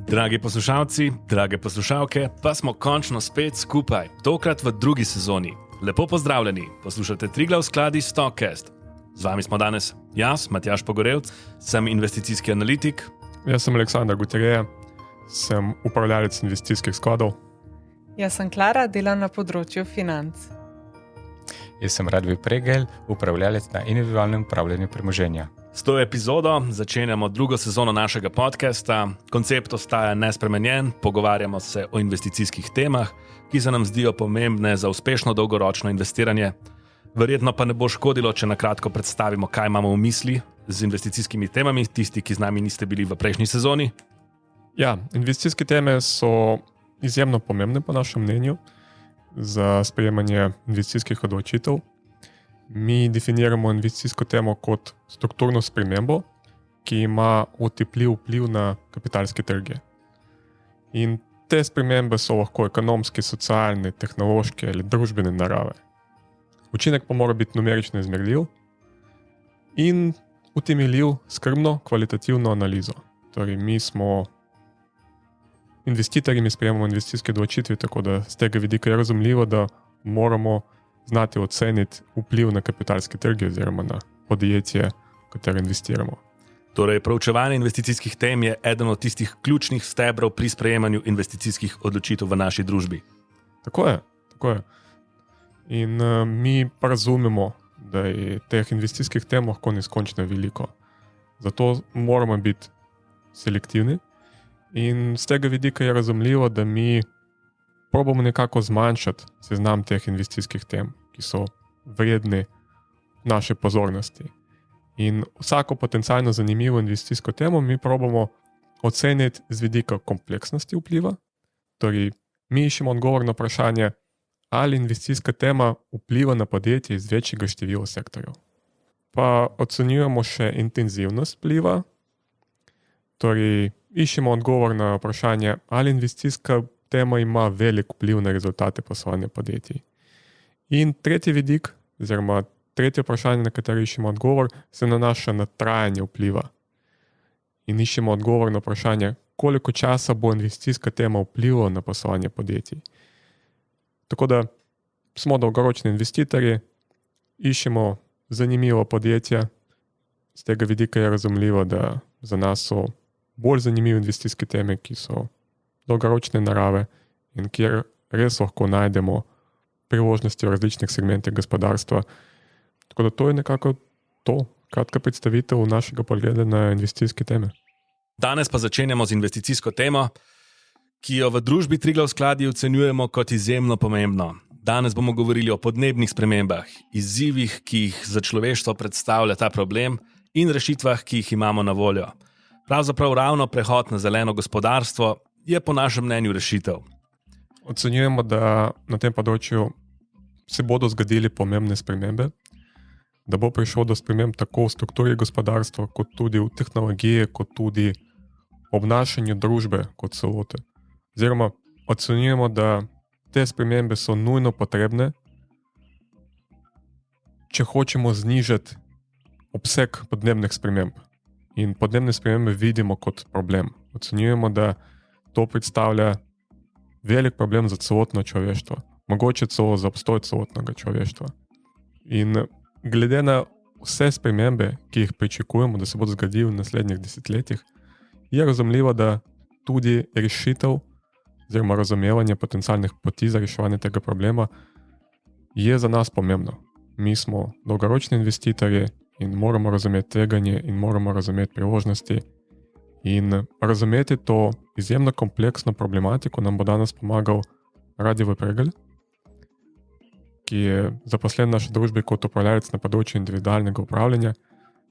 Dragi poslušalci, drage poslušalke, pa smo končno spet skupaj, tokrat v drugi sezoni. Lepo pozdravljeni, poslušate Triglav skladi Stockcast. Z vami smo danes jaz, Matjaž Pogorevc, sem investicijski analitik. Jaz sem Aleksandar Guterje, sem upravljalec investicijskih skladov. Jaz sem Klara, delam na področju financ. Jaz sem Radvoj Pregel, upravljalec na individualnem upravljanju premoženja. S to epizodo začenjamo drugo sezono našega podcasta. Koncept ostaja nespremenjen, pogovarjamo se o investicijskih temah, ki se nam zdijo pomembne za uspešno dolgoročno investiranje. Verjetno pa ne bo škodilo, če na kratko predstavimo, kaj imamo v misli z investicijskimi temami, tisti, ki z nami niste bili v prejšnji sezoni. Ja, investicijske teme so izjemno pomembne po našem mnenju za sprejemanje investicijskih odločitev. Mi definiramo investicijsko temo kot strukturno spremembo, ki ima otipljiv vpliv na kapitalske trge. In te spremembe so lahko ekonomske, socialne, tehnološke ali družbene narave. Učinek pa mora biti numerično izmerljiv in utemeljiv skrbno kvalitativno analizo. Torej, mi smo investitorji, mi sprejemamo investicijske odločitve, tako da z tega vidika je razumljivo, da moramo znati oceniti vpliv na kapitalske trge oziroma na podjetje, v katero investiramo. Torej, proučevanje investicijskih tem je eden od tistih ključnih stebrov pri sprejemanju investicijskih odločitev v naši družbi. Tako je. In mi pa razumemo, da je teh investicijskih tem lahko neskončno veliko. Zato moramo biti selektivni in z tega vidika je razumljivo, da mi probamo nekako zmanjšati seznam teh investicijskih tem, ki so vredni naše pozornosti. In vsako potencialno zanimivo investicijsko temo mi probamo oceniti z vidika kompleksnosti vpliva. Torej, mi iščemo odgovor na vprašanje, ali investicijska tema vpliva na podjetje iz večjega števila sektorjev. Pa ocenjujemo še intenzivnost vpliva. Torej, iščemo odgovor na vprašanje, ali investicijska tema ima velik vpliv na rezultate poslovanja podjetij. In tretji vidik, oziroma tretje vprašanje, na katero iščemo odgovor, se nanaša na trajanje vpliva. In iščemo odgovor na vprašanje, koliko časa bo investicijska tema vplivala na poslovanje podjetij. Tako da smo dolgoročni investitorji, iščemo zanimivo podjetje, z tega vidika je razumljivo, da za nas so bolj zanimive investicijske teme, ki so dolgoročne narave in kjer res lahko najdemo priložnosti v različnih segmentih gospodarstva. Tako da to je nekako to, kratka predstavitev našega pogleda na investicijske teme. Danes pa začenjamo z investicijsko temo, ki jo v družbi Triglav skladi ocenjujemo kot izjemno pomembno. Danes bomo govorili o podnebnih spremembah, izzivih, ki jih za človeštvo predstavlja ta problem in rešitvah, ki jih imamo na voljo. Pravzaprav ravno prehod na zeleno gospodarstvo je po našem mnenju rešitev. Ocenjujemo, da na tem področju se bodo zgodili pomembne spremembe, da bo prišlo do sprememb tako v strukturi gospodarstva, kot tudi v tehnologiji, kot tudi obnašanju družbe kot celote. Oziroma, ocenjujemo, da te spremembe so nujno potrebne, če hočemo znižati obseg podnebnih sprememb. In podnebne spremembe vidimo kot problem. Ocenjujemo, da to predstavlja velik problem za celotno človeštvo, mogoče celo za obstoj celotnega človeštva. In glede na vse spremembe, ki jih pričakujemo, da se bodo zgodili v naslednjih desetletjih, je razumljivo, da tudi rešitev oziroma razumevanje potencialnih poti za reševanje tega problema je za nas pomembno. Mi smo dolgoročni investitorji in moramo razumeti tveganje in moramo razumeti priložnosti. In razumeti to izjemno kompleksno problematiko nam bo danes pomagal Radvoj Pregel, ki je zaposlen v naši družbi kot upravljalec na področju individualnega upravljanja.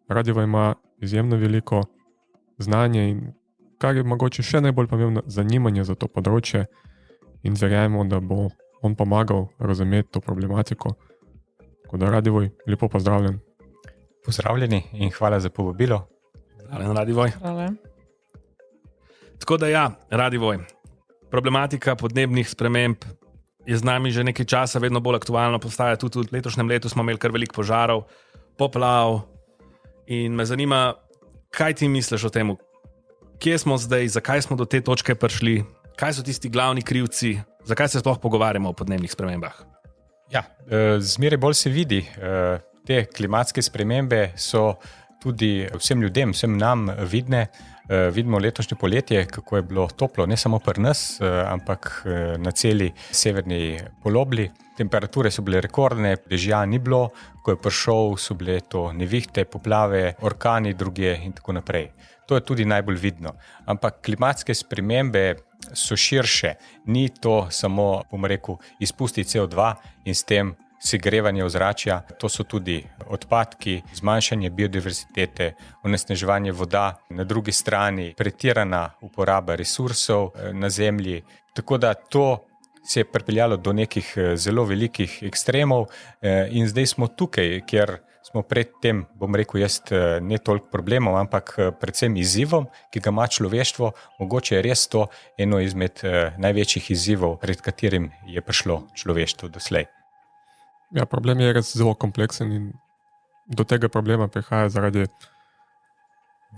Radvoj ima izjemno veliko znanje in, kar je mogoče še najbolj pomembno, zanimanje za to področje in verjamemo, da bo on pomagal razumeti to problematiko. Tako da, Radvoj, lepo pozdravljen. Pozdravljeni in hvala za povabilo. Hvala, Radvoj. Hvala. Tako da ja, Radvoj, problematika podnebnih sprememb je z nami že nekaj časa vedno bolj aktualno postaja. Tudi v letošnjem letu smo imeli kar veliko požarov, poplav in me zanima, kaj ti misliš o tem, kje smo zdaj, zakaj smo do te točke prišli, kaj so tisti glavni krivci, zakaj se sploh pogovarjamo o podnebnih spremembah? Ja, zmeraj bolj se vidi, te klimatske spremembe so tudi vsem ljudem, vsem nam vidne. Vidimo letošnje poletje, kako je bilo toplo, ne samo pri nas, ampak na celi severni polobli. Temperature so bile rekordne, dežja ni bilo, ko je prišel, so bile to nevihte, poplave, orkani drugje in tako naprej. To je tudi najbolj vidno. Ampak klimatske spremembe so širše. Ni to samo, bom rekel, izpusti CO2 in s tem segrevanje ozračja. To so tudi odpadki, zmanjšanje biodiverzitete, onesnaževanje voda, na drugi strani pretirana uporaba resursov na zemlji. Tako da to se je pripeljalo do nekih zelo velikih ekstremov in zdaj smo tukaj, kjer smo predtem, bom rekel jaz, ne toliko problemov, ampak predvsem izzivom, ki ga ima človeštvo. Mogoče je res to eno izmed največjih izzivov, pred katerim je prišlo človeštvo doslej. Ja, problem je res zelo kompleksen in do tega problema prihaja zaradi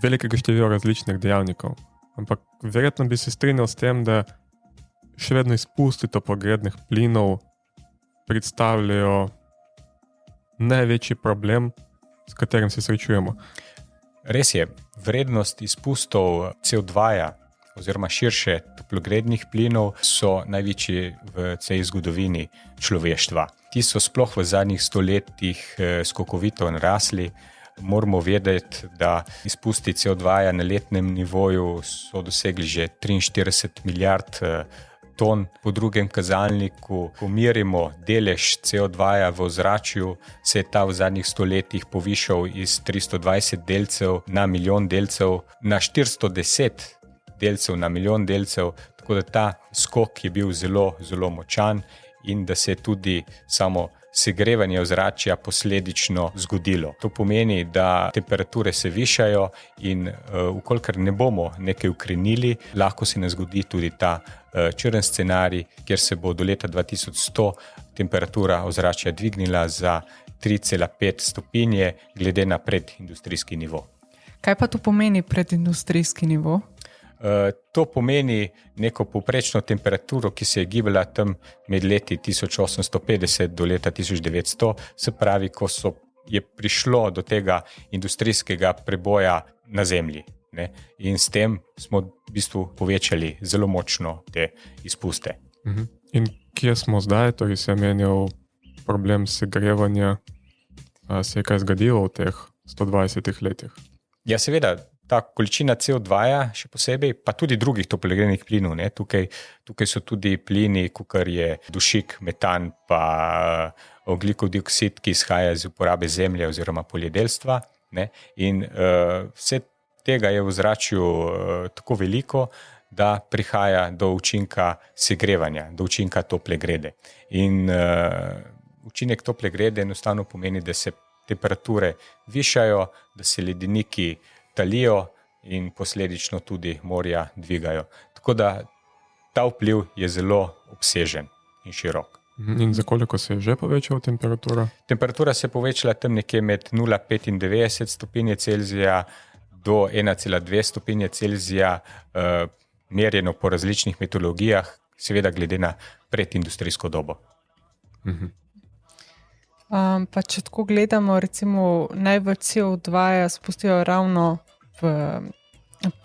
velikega števila različnih dejavnikov. Ampak verjetno bi se strinjal s tem, da še vedno izpusti toplogrednih plinov predstavljajo največji problem, s katerim se srečujemo. Res je, vrednost izpustov CO2 oziroma širše toplogrednih plinov so največji v tej zgodovini človeštva. Ti so sploh v zadnjih stoletjih skokovito narasli. Moramo vedeti, da izpusti CO2 na letnem nivoju so dosegli že 43 milijard ton. Po drugem kazalniku, ko merimo delež CO2 v ozračju, se je ta v zadnjih stoletjih povišal iz 320 delcev na milijon delcev na 410 delcev na milijon delcev, tako da ta skok je bil zelo, zelo močan in da se je tudi samo segrevanje ozračja posledično zgodilo. To pomeni, da temperature se višajo in ukolikor ne bomo nekaj ukrenili, lahko se ne zgodi tudi ta črn scenarij, kjer se bo do leta 2100 temperatura ozračja dvignila za 3,5 stopinje glede na predindustrijski nivo. Kaj pa to pomeni predindustrijski nivo? To pomeni neko povprečno temperaturo, ki se je gibala tam med leti 1850 do leta 1900, se pravi, ko je prišlo do tega industrijskega preboja na Zemlji. Ne? In s tem smo v bistvu povečali zelo močno te izpuste. In kje smo zdaj? Torej se je menjal problem segrevanja. Se je kaj zgodilo v teh 120 letih? Ja, seveda. Ta količina CO2, še posebej, pa tudi drugih toplogrednih plinov. Ne? Tukaj so tudi plini, kot je dušik, metan, pa ogljikov dioksid, ki izhaja iz uporabe zemlje oziroma poljedelstva. Ne? In vse tega je v ozračju tako veliko, da prihaja do učinka segrevanja, do učinka tople grede. In učinek tople grede enostavno pomeni, da se temperature višajo, da se ledeniki talijo in posledično tudi morja dvigajo. Tako da ta vpliv je zelo obsežen in širok. In za koliko se je že povečala temperatura? Temperatura se je povečala tam nekje med 0,95 stopinje Celzija do 1,2 stopinje Celzija, merjeno po različnih metodologijah, seveda glede na predindustrijsko dobo. Pa če tako gledamo, recimo največ CO2 spustijo ravno v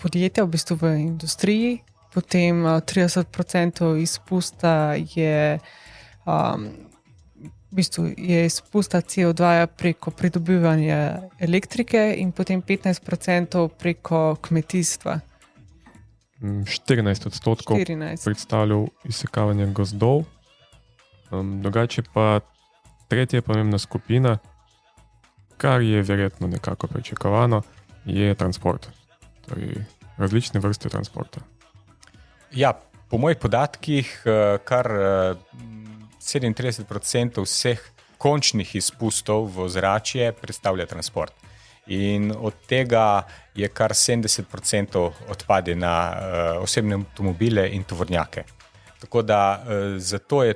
podjetja, v bistvu v industriji, potem 30% izpusta je v bistvu je izpusta CO2 preko pridobivanja elektrike in potem 15% preko kmetijstva. 14% predstavljal izsekavanje gozdov. Drugače pa tretja pomembna skupina, kar je verjetno nekako pričakovano, je transport. Torej različne vrste transporta. Ja, po mojih podatkih kar 37% vseh končnih izpustov v ozračje predstavlja transport. In od tega je kar 70% odpade na osebne avtomobile in tovornjake. Tako da zato je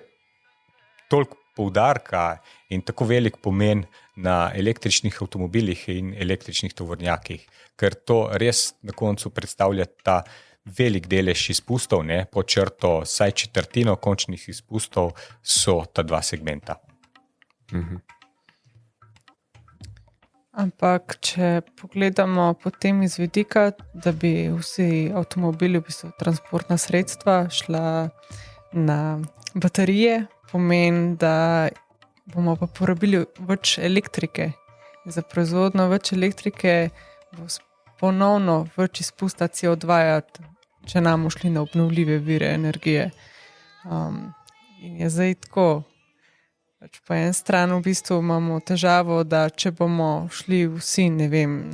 toliko poudarka in tako velik pomen na električnih avtomobilih in električnih tovornjakih, ker to res na koncu predstavlja ta velik delež izpustov, ne, po črto vsaj četrtino končnih izpustov so ta dva segmenta. Ampak, če pogledamo potem iz vidika, da bi vsi avtomobili, v bistvu transportna sredstva, šla na baterije, pomeni, da bomo pa porabili več elektrike. Za proizvodno več elektrike bo ponovno več izpusta CO2, če nam šli na obnovljive vire energije. In je zdaj tako. Po eni strani v bistvu imamo težavo, da če bomo šli vsi, ne vem,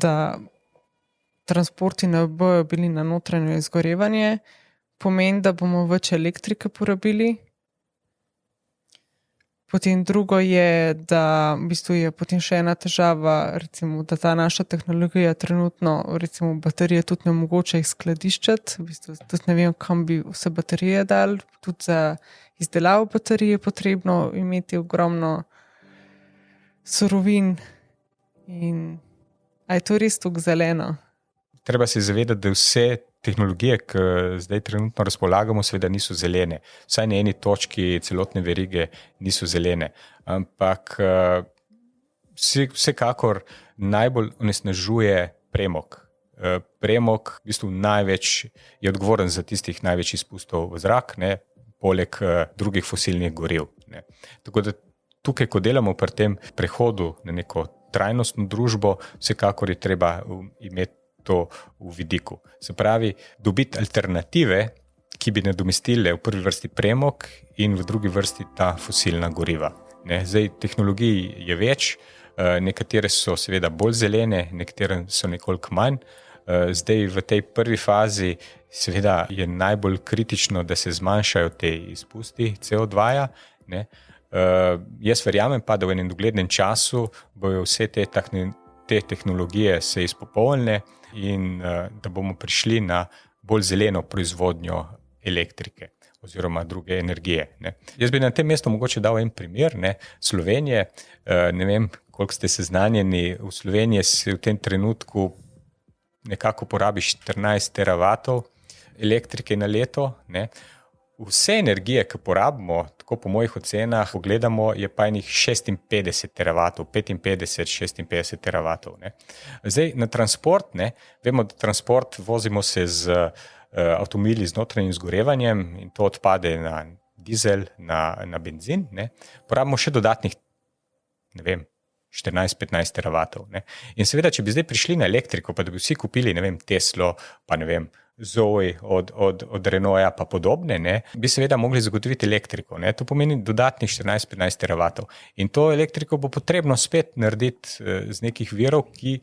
da transporti ne bojo bili na notranje izgorevanje, pomeni, da bomo več elektrike porabili. Potem drugo je, da v bistvu je potem še ena težava, recimo, da ta naša tehnologija trenutno, recimo baterije tudi ne mogoče jih skladiščati, v bistvu tudi ne vem, kam bi vse baterije dali, tudi za izdelavo baterije je potrebno imeti ogromno surovin in a je to res tako zeleno? Treba se zavedati, da vse tehnologije, ki zdaj trenutno razpolagamo, seveda niso zelene. Vsaj na eni točki celotne verige niso zelene. Ampak vsekakor najbolj onesnažuje premog. Premog v bistvu največ je odgovoren za tistih največ izpustov v zrak, ne, poleg drugih fosilnih goriv. Ne. Tako da tukaj, ko delamo pri tem prehodu na neko trajnostno družbo, vsekakor je treba imeti to v vidiku. Se pravi, dobiti alternative, ki bi nadomestile v prvi vrsti premog in v drugi vrsti ta fosilna goriva. Ne, zdaj, tehnologij je več, nekatere so seveda bolj zelene, nekatere so nekoliko manj. Zdaj v tej prvi fazi seveda je najbolj kritično, da se zmanjšajo te izpusti CO2. Ne. Jaz verjamem pa, da v enem doglednem času bojo vse te tehnologije se izpopolnile in da bomo prišli na bolj zeleno proizvodnjo elektrike oziroma druge energije. Ne. Jaz bi na tem mestu mogoče dal en primer, ne. Slovenije, ne vem, koliko ste seznanjeni, v Sloveniji se v tem trenutku nekako porabi 14 teravatov elektrike na leto. Ne. Vse energije, ki porabimo, tako po mojih ocenah, pogledamo, je pa enih 56 teravatov, 55-56 teravatov. Ne. Zdaj, na transport, ne, vemo, da transport vozimo se z avtomobili z notranjim izgorevanjem in to odpade na dizel, na benzin. Ne. Porabimo še dodatnih, ne vem, 14-15 teravatov. Ne. In seveda, če bi zdaj prišli na elektriko, pa da bi vsi kupili, ne vem, Teslo, pa ne vem, Zoe od Renaulta pa podobne, ne, bi seveda mogli zagotoviti elektriko. Ne. To pomeni dodatnih 14-15 teravatov. In to elektriko bo potrebno spet narediti z nekih virov, ki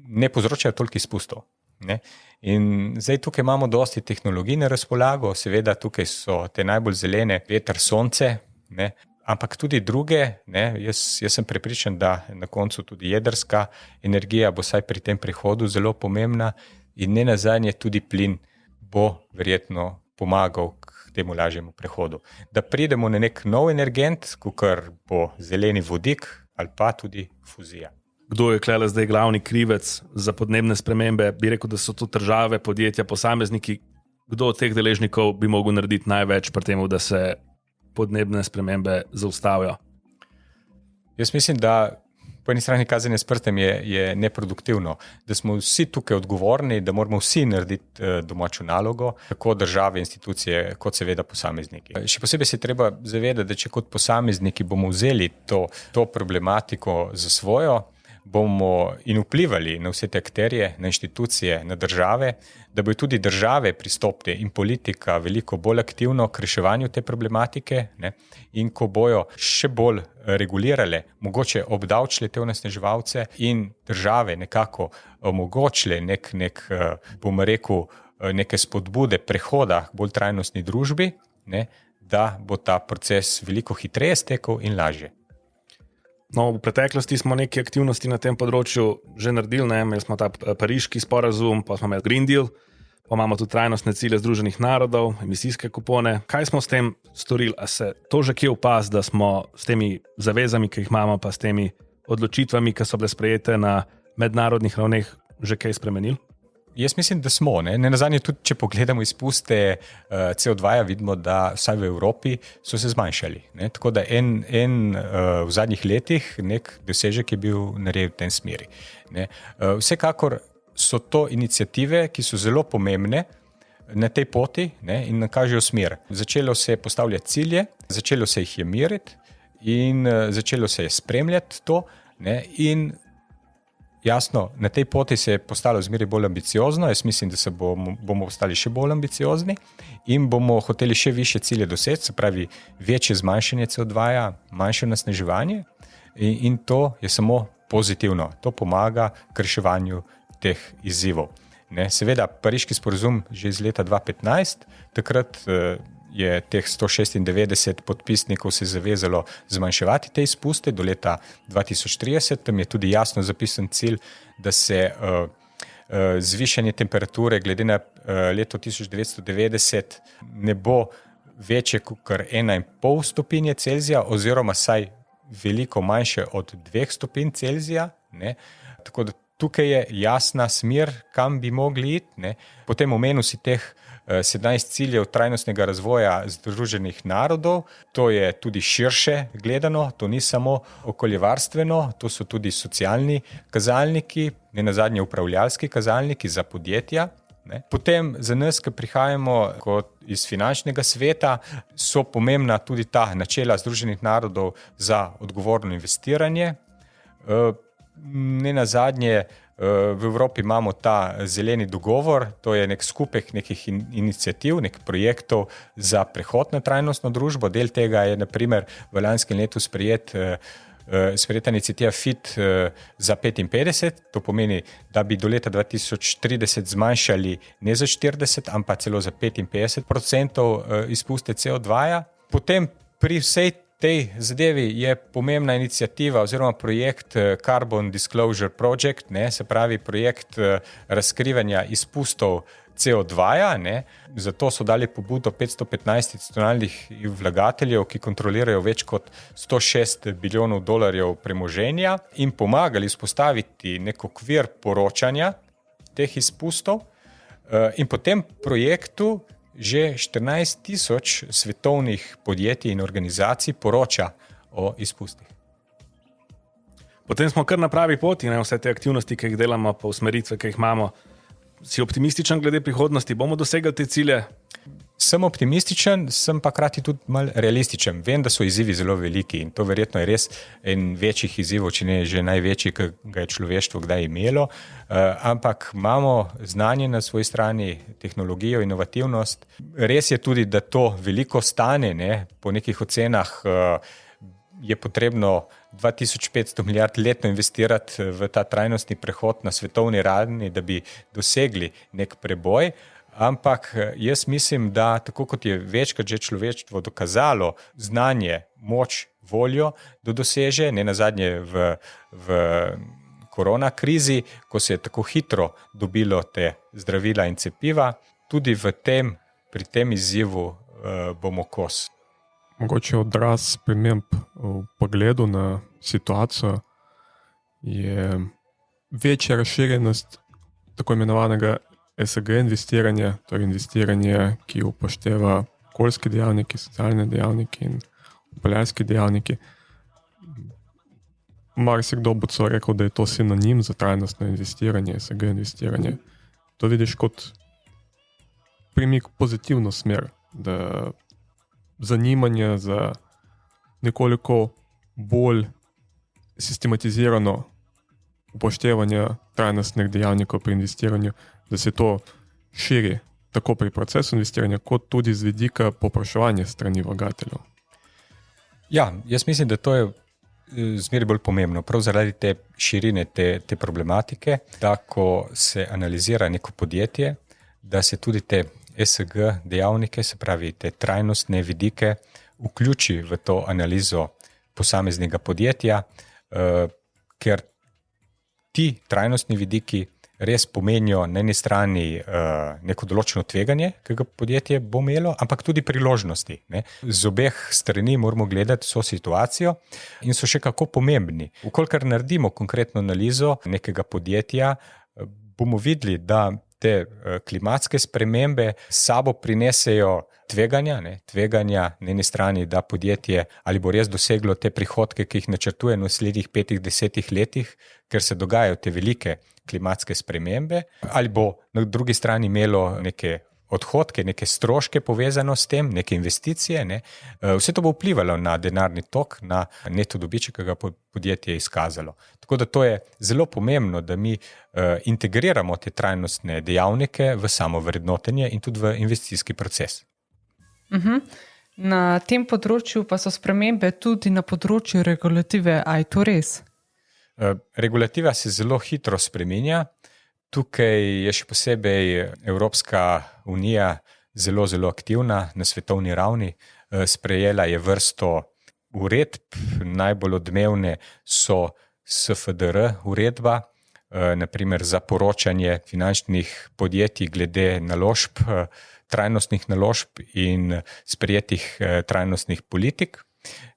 ne povzročajo toliko izpustov. Ne. In zdaj tukaj imamo dosti tehnologij na razpolago, seveda tukaj so te najbolj zelene, veter, sonce, ne. Ampak tudi druge, ne, jaz sem prepričan, da na koncu tudi jedrska energija bo vsaj pri tem prehodu zelo pomembna in ne nazadnje tudi plin bo verjetno pomagal k temu lažjemu prehodu. Da pridemo na nek nov energent, kakor bo zeleni vodik ali pa tudi fuzija. Kdo je klele zdaj glavni krivec za podnebne spremembe? Bi rekel, da so to države, podjetja, posamezniki. Kdo od teh deležnikov bi mogel narediti največ pri tem, da se podnebne spremembe zaustavijo? Jaz mislim, da po eni strani kazanje s prstem je neproduktivno, da smo vsi tukaj odgovorni, da moramo vsi narediti domačo nalogo, tako države, institucije, kot seveda posamezniki. Še posebej se treba zavedati, da če kot posamezniki bomo vzeli to problematiko za svojo, bomo in vplivali na vse te akterje, na inštitucije, na države, da bojo tudi države pristopile in politika veliko bolj aktivno k reševanju te problematike, ne, in ko bojo še bolj regulirale, mogoče obdavčile te onesnaževalce in države nekako omogočile bomo rekel, neke spodbude prehoda k bolj trajnostni družbi, ne, da bo ta proces veliko hitreje stekel in lažje. No, v preteklosti smo neke aktivnosti na tem področju že naredili, ne? Imeli smo ta pariški sporazum, pa smo imeli Green Deal, pa imamo tudi trajnostne cilje Združenih narodov, emisijske kupone. Kaj smo s tem storili? A se to že kje opaz, da smo s temi zavezami, ki jih imamo, pa s temi odločitvami, ki so bile sprejete na mednarodnih ravneh, že kaj spremenili? Jaz mislim, da smo. Nenazadnje tudi, če pogledamo izpuste CO2, vidimo, da vsaj v Evropi so se zmanjšali. Tako da v zadnjih letih nek dosežek je bil narejen v tem smeri. Vsekakor so to iniciative, ki so zelo pomembne na tej poti in nakažejo smer. Začelo se je postavljati cilje, začelo se jih je meriti in začelo se je spremljati to in jasno, na tej poti se je postalo zmeraj bolj ambiciozno. Jaz mislim, da se bomo postali še bolj ambiciozni in bomo hoteli še više cilje doseči, se pravi večje zmanjšanje CO2, manjše onesnaževanje in to je samo pozitivno. To pomaga k reševanju teh izzivov. Seveda, Pariški sporazum že iz leta 2015, takrat je teh 196 podpisnikov se zavezalo zmanjševati te izpuste do leta 2030. Tam je tudi jasno zapisan cilj, da se zvišanje temperature glede na leto 1990 ne bo večje kot 1,5 stopinje Celzija oziroma saj veliko manjše od 2 stopinj Celzija. Tako da tukaj je jasna smer, kam bi mogli iti. Potem omenil si teh 17 ciljev trajnostnega razvoja Združenih narodov. To je tudi širše gledano, to ni samo okoljevarstveno, to so tudi socialni kazalniki, nenazadnje upravljalski kazalniki za podjetja. Potem za nas, ki prihajamo iz finančnega sveta, so pomembna tudi ta načela Združenih narodov za odgovorno investiranje. Nenazadnje v Evropi imamo ta zeleni dogovor, to je nek skupek nekih iniciativ, nek projektov za prehod na trajnostno družbo. Del tega je na primer v lanskem letu sprejeta iniciativa FIT za 55, to pomeni, da bi do leta 2030 zmanjšali ne za 40, ampak celo za 55% izpuste CO2. Potem pri vsej tej zadevi je pomembna iniciativa oziroma projekt Carbon Disclosure Project, se pravi projekt razkrivanja izpustov CO2. Zato so dali pobudo 515 institucionalnih vlagateljev, ki kontrolirajo več kot $106 bilijonov premoženja in pomagali vzpostaviti nek okvir poročanja teh izpustov. In po tem projektu že 14,000 svetovnih podjetij in organizacij poroča o izpustih. Potem smo kar na pravi poti, vse te aktivnosti, ki jih delamo, pa usmeritve, ki jih imamo. Si optimističen glede prihodnosti? Bomo dosegli te cilje? Sem optimističen, sem pa krati tudi malo realističen. Vem, da so izzivi zelo veliki in to verjetno je res en večjih izzivov, če ne že največji, ki ga je človeštvo kdaj imelo. Ampak imamo znanje na svoji strani, tehnologijo, inovativnost. Res je tudi, da to veliko stane. Po nekih ocenah je potrebno 2500 milijard letno investirati v ta trajnostni prehod na svetovni ravni, da bi dosegli nek preboj. Ampak jaz mislim, da tako kot je večkrat že človeštvo dokazalo znanje, moč, voljo, da doseže, nenazadnje v korona krizi, ko se je tako hitro dobilo te zdravila in cepiva, tudi pri tem izzivu bomo kos. Mogoče odraz sprememb v pogledu na situacijo je večja razširjenost tako imenovanega ESG investiranja, torej investiranje, ki upošteva okoljske dejavnike, socialne dejavnike in upravljalske dejavnike. Marsikdo bo celo rekel, da je to sinonim za trajnostno investiranje, ESG investiranje. To vidiš kot premik v pozitivno smer, da zanimanje za nekoliko bolj sistematizirano upoštevanje trajnostnih dejavnikov pri investiranju, da se to širi tako pri procesu investiranja, kot tudi z vidika povpraševanja strani vlagateljev. Ja, jaz mislim, da to je zmeraj bolj pomembno, prav zaradi te širine te problematike, da ko se analizira neko podjetje, da se tudi te ESG dejavnike, se pravi te trajnostne vidike, vključi v to analizo posameznega podjetja, ker ti trajnostni vidiki res pomenijo na eni strani neko določeno tveganje, ki ga podjetje bo imelo, ampak tudi priložnosti. Ne. Z obeh strani moramo gledati vso situacijo in so še kako pomembni. Vkolikor naredimo konkretno analizo nekega podjetja, bomo videli, da te klimatske spremembe s sabo prinesejo tveganja na eni strani, da podjetje ali bo res doseglo te prihodke, ki jih načrtuje v naslednjih 5-10 letih, ker se dogajajo te velike klimatske spremembe, ali bo na drugi strani imelo neke odhodke, neke stroške povezano s tem, neke investicije. Ne. Vse to bo vplivalo na denarni tok, na neto dobiček, ki ga podjetje je izkazalo. Tako da to je zelo pomembno, da mi integriramo te trajnostne dejavnike v samo vrednotenje in tudi v investicijski proces. Na tem področju pa so spremembe tudi na področju regulative. A je to res? Regulativa se zelo hitro spreminja. Tukaj je še posebej Evropska unija zelo, zelo aktivna na svetovni ravni. Sprejela je vrsto uredb, najbolj odmevne so SFDR uredba, naprimer za poročanje finančnih podjetij glede naložb, trajnostnih naložb in sprejetih trajnostnih politik.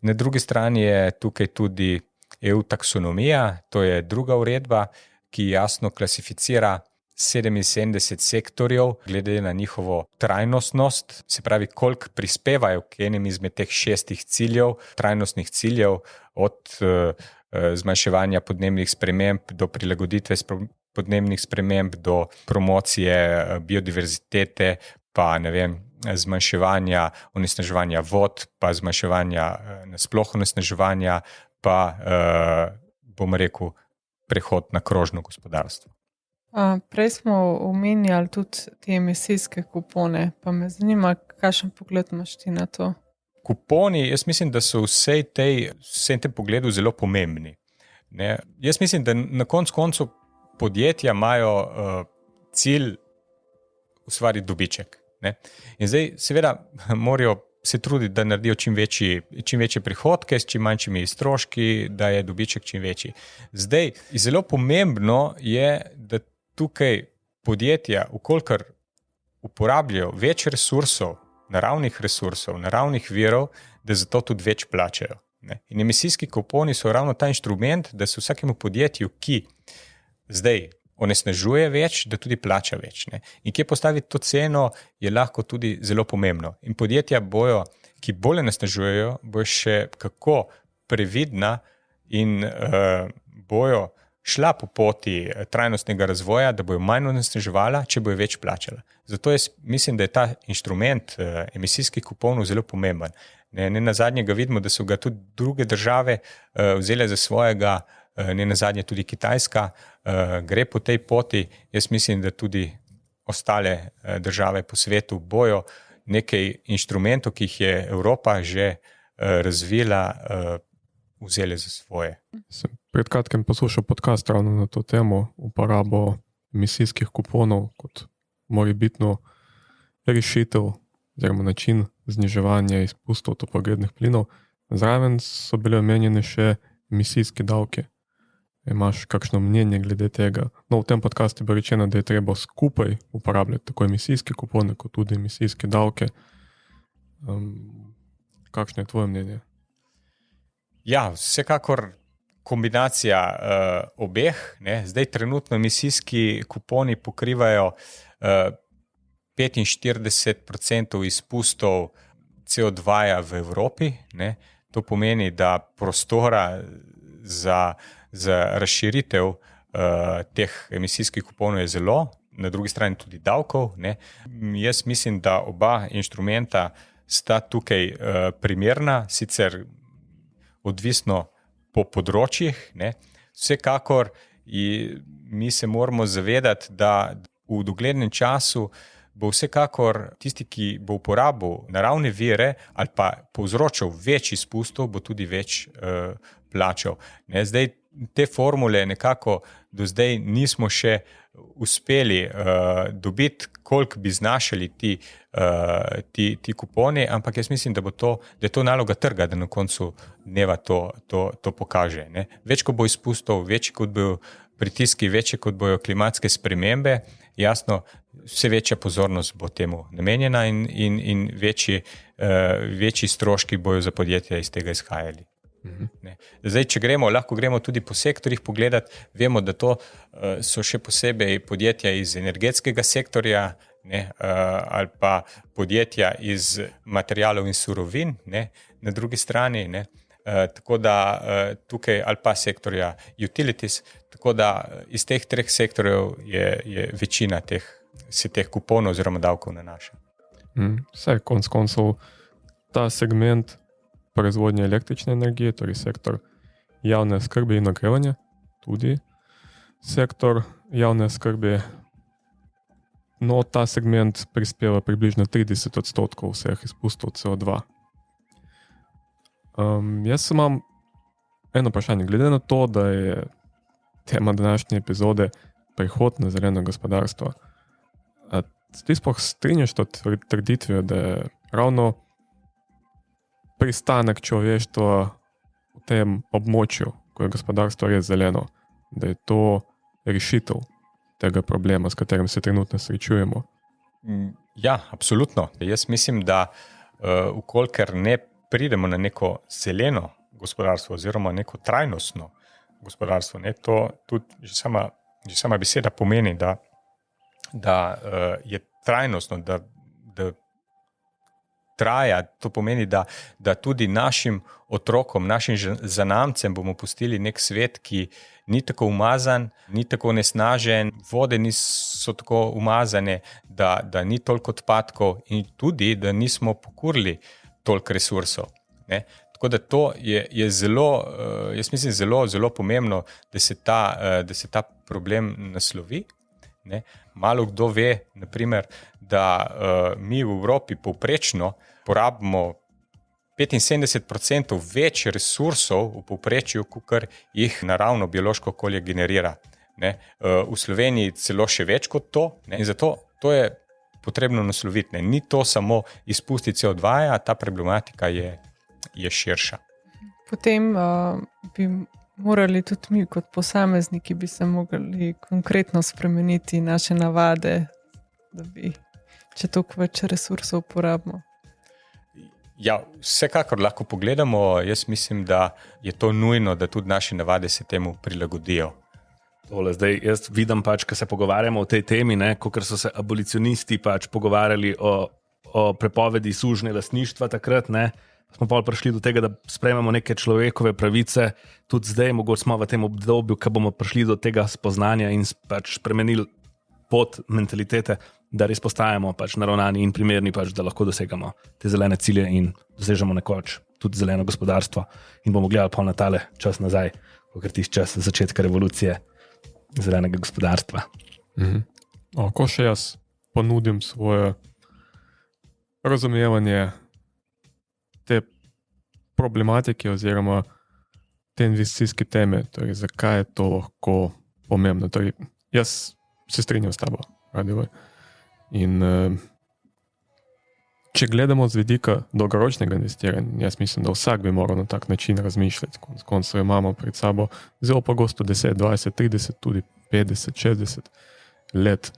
Na drugi strani je tukaj tudi EU taksonomija, to je druga uredba, ki jasno klasificira 77 sektorjev glede na njihovo trajnostnost, se pravi, koliko prispevajo k enim izmed teh 6 ciljev, trajnostnih ciljev, od zmanjševanja podnebnih sprememb do prilagoditve podnebnih sprememb, do promocije biodiverzitete, pa zmanjševanja onesnaževanja vod, pa zmanjševanja nasploh onesnaževanja, pa bomo rekel, prehod na krožno gospodarstvo. Prej smo omenjali tudi te emisijske kupone, pa me zanima, kakšen pogled imaš ti na to? Kuponi, jaz mislim, da so vsem tem pogledu zelo pomembni. Ne? Jaz mislim, da na koncu podjetja imajo cilj ustvariti dobiček. Ne? In zdaj seveda morajo se truditi, da naredijo čim večje prihodke s čim manjšimi stroški, da je dobiček čim večji. Zdaj, zelo pomembno je, da tukaj podjetja, vkolikor uporabljajo več resursov, naravnih virov, da zato tudi več plačajo. Ne? In emisijski kuponi so ravno ta inštrument, da se vsakemu podjetju, ki zdaj onesnažuje več, da tudi plača več. Ne? In kje postaviti to ceno, je lahko tudi zelo pomembno. In podjetja ki bolj onesnažujejo, bojo še kako previdna in bojo šla po poti trajnostnega razvoja, da bojo manj onesnaževala, če bojo več plačala. Zato jaz mislim, da je ta inštrument emisijskih kuponov zelo pomemben. Ne nazadnje ga vidimo, da so ga tudi druge države vzele za svojega, ne nazadnje tudi Kitajska gre po tej poti. Jaz mislim, da tudi ostale države po svetu bojo nekaj inštrumentov, ki jih je Evropa že razvila, vzeli za svoje. Sem pred kratkim poslušal podcast ravno na to temo, uporabo emisijskih kuponov kot morebitno rešitev oziroma način zniževanja izpustov toplogrednih plinov. Zraven so bile omenjene še emisijski davki. Imaš kakšno mnenje glede tega? No, v tem podcastu je bilo rečeno, da je treba skupaj uporabljati tako emisijske kupone, kot tudi emisijske davke. Kakšno je tvoje mnenje? Ja, vsekakor kombinacija obeh. Ne. Zdaj trenutno emisijski kuponi pokrivajo 45% izpustov CO2 v Evropi. Ne. To pomeni, da prostora za razširitev teh emisijskih kuponov je zelo, na drugi strani tudi davkov. Ne. Jaz mislim, da oba inštrumenta sta tukaj primerna, sicer odvisno po področjih. Ne. Vsekakor mi se moramo zavedati, da v doglednem času bo vsekakor tisti, ki bo uporabil naravne vire ali pa povzročal več izpustov, bo tudi več plačal. Ne. Zdaj, te formule nekako do zdaj nismo še uspeli dobiti, koliko bi znašali ti kuponi, ampak jaz mislim, da je to naloga trga, da na koncu dneva to pokaže. Ne. Več, ko bo izpustov, več, kot bo pritiski večji, kot bojo klimatske spremembe, jasno, vse večja pozornost bo temu namenjena in večji stroški bojo za podjetja iz tega izhajali. Ne. Zdaj, če lahko gremo tudi po sektorjih pogledati, vemo, da to so še posebej podjetja iz energetskega sektorja, ne, ali pa podjetja iz materialov in surovin, ne, na drugi strani, ne, tako da tukaj ali pa sektorja utilities, tako da iz teh treh sektorjev je večina teh kuponov oziroma davkov nanaša. Vse, konec koncev, ta segment proizvodnje električne energije, torej sektor javne skrbe in ogrevanja, tudi sektor javne skrbe, no, ta segment prispeva približno 30% vseh izpustov CO2. Jaz imam eno vprašanje, glede na to, da je tema današnje epizode prehod na zeleno gospodarstvo. Ti sploh strinjaš to trditvijo, da je ravno pristanek človeštva v tem območju, ko je gospodarstvo res zeleno, da je to rešitev tega problema, s katerim se trenutno srečujemo? Ja, absolutno. Jaz mislim, da ukolikor ne pridemo na neko zeleno gospodarstvo oziroma neko trajnostno gospodarstvo, ne, to tudi že sama beseda pomeni, da je trajnostno, da traja, to pomeni, da tudi našim otrokom, našim zanamcem bomo pustili nek svet, ki ni tako umazan, ni tako nesnažen, vode niso tako umazane, da ni toliko odpadkov in tudi, da nismo pokurili toliko resursov. Ne? Tako da to je zelo, jaz mislim, zelo, zelo pomembno, da se ta problem naslovi. Ne? Malo kdo ve, naprimer, da mi v Evropi povprečno porabimo 75% več resursov v povprečju, kakor jih naravno biološko okolje generira. Ne? V Sloveniji celo še več kot to, ne? In zato to je potrebno nasloviti. Ne? Ni to samo izpusti CO2, ta problematika je širša. Potem bi morali tudi mi kot posamezniki bi se mogli konkretno spremeniti naše navade, da bi, če toliko več resursov uporabimo. Ja, vsekakor lahko pogledamo. Jaz mislim, da je to nujno, da tudi naše navade se temu prilagodijo. Zdaj, jaz vidim, ko se pogovarjamo o tej temi, kot so se abolicionisti pogovarjali o prepovedi sužnje lastništva takrat, ne, smo pa prišli do tega, da sprejmemo neke človekove pravice, tudi zdaj, mogoče smo v tem obdobju, ko bomo prišli do tega spoznanja in spremenili pot mentalitete, da res postajamo naravnani in primerni, da lahko dosegamo te zelene cilje in dosežemo nekoč tudi zeleno gospodarstvo. In bomo gledali pa na tale čas nazaj, kot tisti čas začetka revolucije zelenega gospodarstva. Ko še jaz ponudim svoje razumevanje te problematike oziroma te investicijske teme, torej zakaj je to lahko pomembno. Torej, jaz se strinjam s tabo, Radivoj. In če gledamo z vidika dolgoročnega investiranja, jaz mislim, da vsak bi moral na tak način razmišljati. Konec koncev imamo pred sabo zelo pogosto 10, 20, 30, tudi 50, 60 let.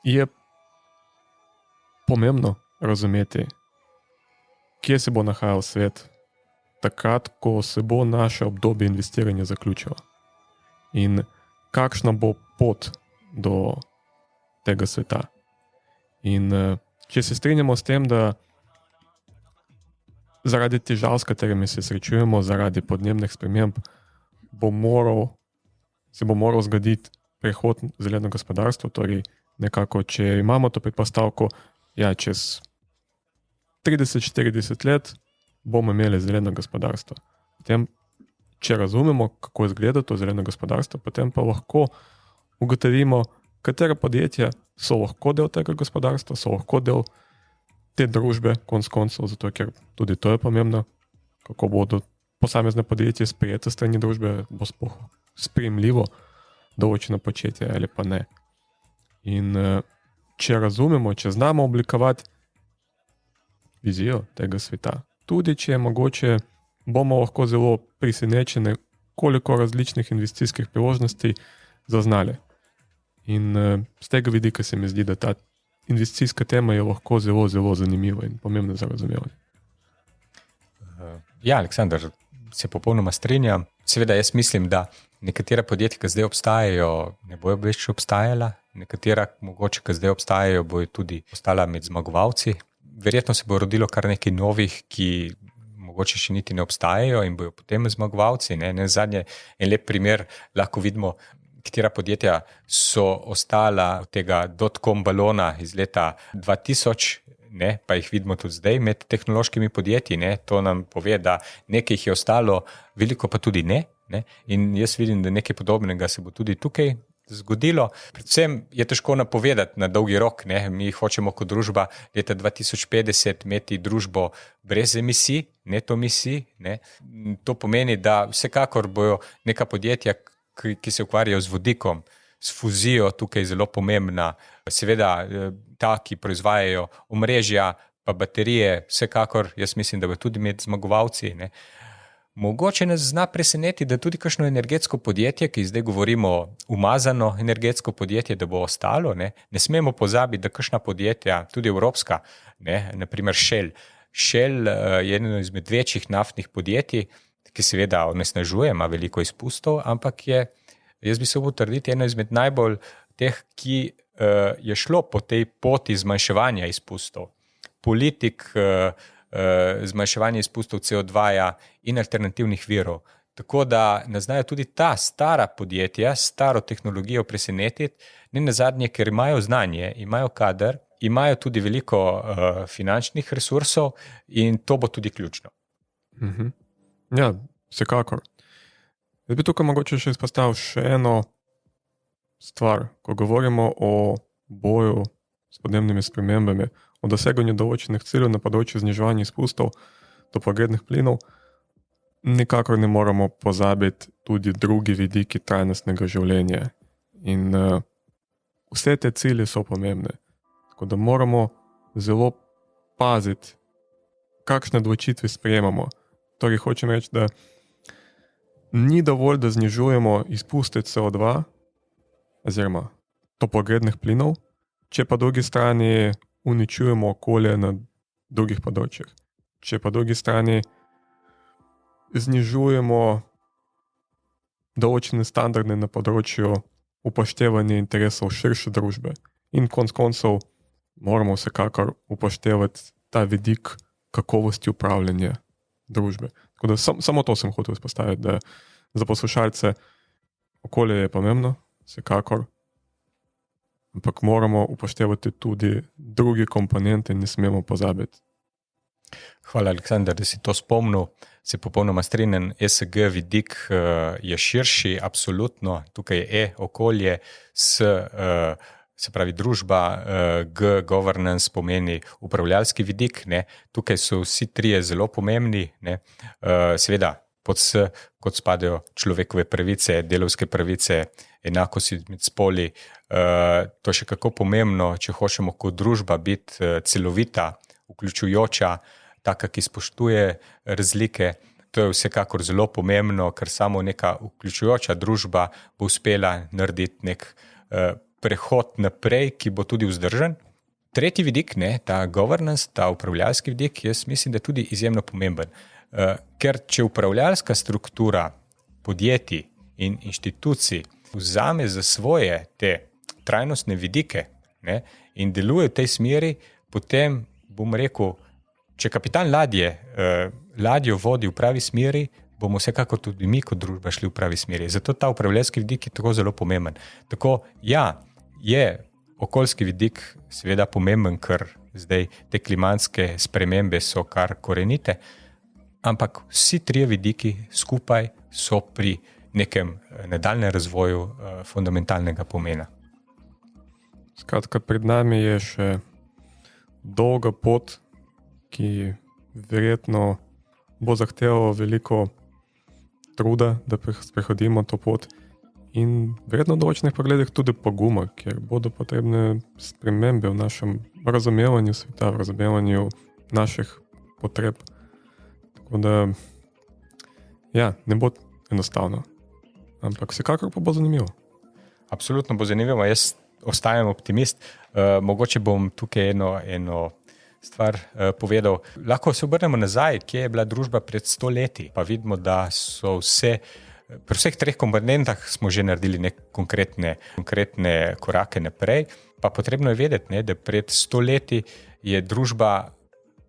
Je pomembno razumeti, kje se bo nahajal svet takrat, ko se bo naše obdobje investiranja zaključilo. In kakšna bo pot do tega sveta. In če se strinjamo s tem, da zaradi težav, s katerimi se srečujemo, zaradi podnebnih sprememb, se bo moral zgoditi prehod v zeleno gospodarstvo, torej nekako, če imamo to predpostavko, čez 30-40 let bomo imeli zeleno gospodarstvo. Potem, če razumemo, kako izgleda to zeleno gospodarstvo, potem pa lahko ugotovimo, katera podjetja so lahko del tega gospodarstva, so lahko del te družbe, konec koncev, zato ker tudi to je pomembno, kako bodo posamezne podjetje sprejete strani družbe, bo sploh sprejemljivo določeno početje ali pa ne. In če razumemo, če znamo oblikovati vizijo tega sveta, tudi če je mogoče, bomo lahko zelo presenečeni, koliko različnih investicijskih priložnosti zaznali. In z tega vidika se mi zdi, da ta investicijska tema je lahko zelo, zelo zanimiva in pomembna za razumevanje. Ja, Aleksandar, se popolnoma strinjam. Seveda jaz mislim, da nekatera podjetja, ki zdaj obstajajo, ne bojo več obstajala, nekatera mogoče, ki zdaj obstajajo, bojo tudi ostala med zmagovalci. Verjetno se bo rodilo kar nekaj novih, ki mogoče še niti ne obstajajo in bojo potem zmagovalci. Ne zadnje, en lep primer lahko vidimo, katera podjetja so ostala od tega dot-com balona iz leta 2000, pa jih vidimo tudi zdaj med tehnološkimi podjetji. To nam pove, da nekaj jih je ostalo, veliko pa tudi ne. In jaz vidim, da nekaj podobnega se bo tudi tukaj zgodilo. Predvsem je težko napovedati na dolgi rok. Mi hočemo kot družba leta 2050 imeti družbo brez emisij, neto emisij. To pomeni, da vsekakor bojo neka podjetja, ki se ukvarjajo z vodikom, s fuzijo tukaj zelo pomembna. Seveda ta, ki proizvajajo omrežja pa baterije, vsekakor jaz mislim, da bo tudi med zmagovalci. Mogoče nas zna preseneti, da tudi kakšno energetsko podjetje, ki zdaj govorimo umazano energetsko podjetje, da bo ostalo. Ne smemo pozabiti, da kakšna podjetja, tudi evropska, naprimer Shell. Shell je eno izmed večjih naftnih podjetij, ki seveda onesnažuje, ima veliko izpustov, ampak je, jaz bi se upal trditi, eno izmed najbolj teh, ki je šlo po tej poti zmanjševanja izpustov. Politik zmanjševanja izpustov CO2 in alternativnih virov. Tako da nas znajo tudi ta stara podjetja, staro tehnologijo presenetiti, ne nazadnje, ker imajo znanje, imajo kader, imajo tudi veliko finančnih resursov in to bo tudi ključno. Mhm. Ja, vsekakor. Jaz bi tukaj mogoče še izpostavil še eno stvar, ko govorimo o boju s podnebnimi spremembami, o doseganju določenih ciljev na področju zniževanja izpustov toplogrednih plinov, nikakor ne moramo pozabiti tudi drugi vidiki trajnostnega življenja. In vse te cilje so pomembne. Tako da moramo zelo paziti, kakšne odločitve sprejemamo. Torej, hočem reči, da ni dovolj, da znižujemo izpuste CO2 oziroma toplogrednih plinov, če pa drugi strani uničujemo okolje na drugih področjih. Če pa drugi strani znižujemo določene standarde na področju upoštevanja interesov širše družbe. In konec koncev moramo vsekakor upoštevati ta vidik kakovosti upravljanja družbe. Tako da samo to sem hotel izpostaviti, da za poslušalce okolje je pomembno, vsekakor, ampak moramo upoštevati tudi druge komponente in ne smemo pozabiti. Hvala, Aleksandar, da si to spomnil. Se popolnoma strinjam, ESG vidik je širši, absolutno. Tukaj je okolje, se pravi družba, governance pomeni upravljalski vidik. Tukaj so vsi trije zelo pomembni. Seveda, kot spadajo človekove pravice, delavske pravice, enakosti med spoli. To je še kako pomembno, če hočemo kot družba biti celovita, vključujoča, taka, ki spoštuje razlike. To je vsekakor zelo pomembno, ker samo neka vključujoča družba bo uspela narediti nek prehod naprej, ki bo tudi vzdržen. Tretji vidik, ta governance, ta upravljalski vidik, jaz mislim, da je tudi izjemno pomemben. Ker če upravljalska struktura podjetij in inštitucij vzame za svoje te trajnostne vidike in deluje v tej smeri, potem bom rekel, če kapitan ladjo vodi v pravi smeri, bomo vsekakor tudi mi kot družba šli v pravi smeri. Zato ta upravljalski vidik je tako zelo pomemben. Tako, ja, je okoljski vidik seveda pomemben, ker zdaj te klimatske spremembe so kar korenite, ampak vsi trije vidiki skupaj so pri nekem nadaljnjem razvoju fundamentalnega pomena. Skratka, pred nami je še dolga pot, ki verjetno bo zahtevala veliko truda, da prehodimo to pot in verjetno v določenih pogledih tudi poguma, ker bodo potrebne spremembe v našem razumevanju sveta, v razumevanju naših potreb. Tako da, ja, ne bo enostavno. Ampak vsekakor pa bo zanimivo. Absolutno bo zanimivo, jaz ostajam optimist. Mogoče bom tukaj eno stvar povedal. Lahko se obrnemo nazaj, kje je bila družba pred 100 leti, pa vidimo, da so pri vseh 3 komponentah smo že naredili neke konkretne korake naprej, pa potrebno je vedeti, ne, da pred 100 leti je družba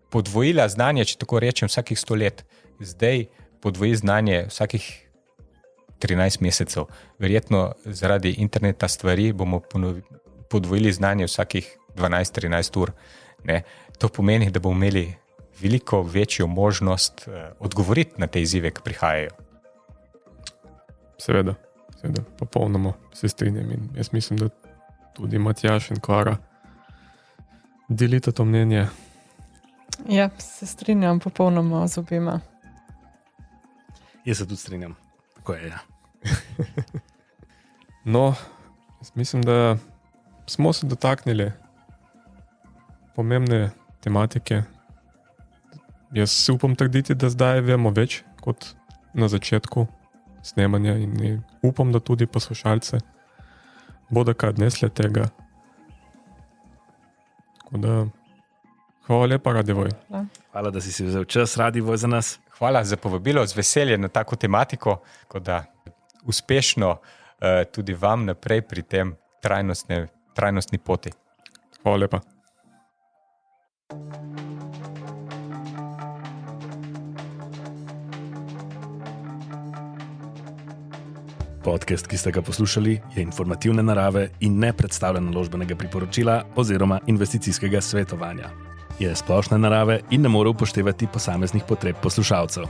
podvojila znanje, če tako rečem, vsakih 100 let. Zdaj podvoji znanje vsakih 13 mesecev. Verjetno zaradi interneta stvari bomo podvojili znanje vsakih 12-13 ur. Ne. To pomeni, da bomo imeli veliko večjo možnost odgovoriti na te izzive, ki prihajajo. Seveda, popolnoma se strinjam in jaz mislim, da tudi Matjaž in Klara delite to mnenje. Ja, se strinjam popolnoma z obema. Jaz se tudi strinjam. Tako je, ja. No, jaz mislim, da smo se dotaknili pomembne tematike. Jaz si upam trditi, da zdaj vemo več kot na začetku snemanja in upam, da tudi poslušalce bodo kaj odnesli tega. Tako da, hvala lepa, Radivoj. Hvala, da si vzel čas, Radivoj, za nas. Hvala za povabilo, z veseljem na tako tematiko, tako da uspešno tudi vam naprej pri tem trajnostni poti. Hvala lepa. Podcast, ki ste ga poslušali, je informativne narave in ne predstavlja naložbenega priporočila oziroma investicijskega svetovanja. Je splošne narave in ne more upoštevati posameznih potreb poslušalcev.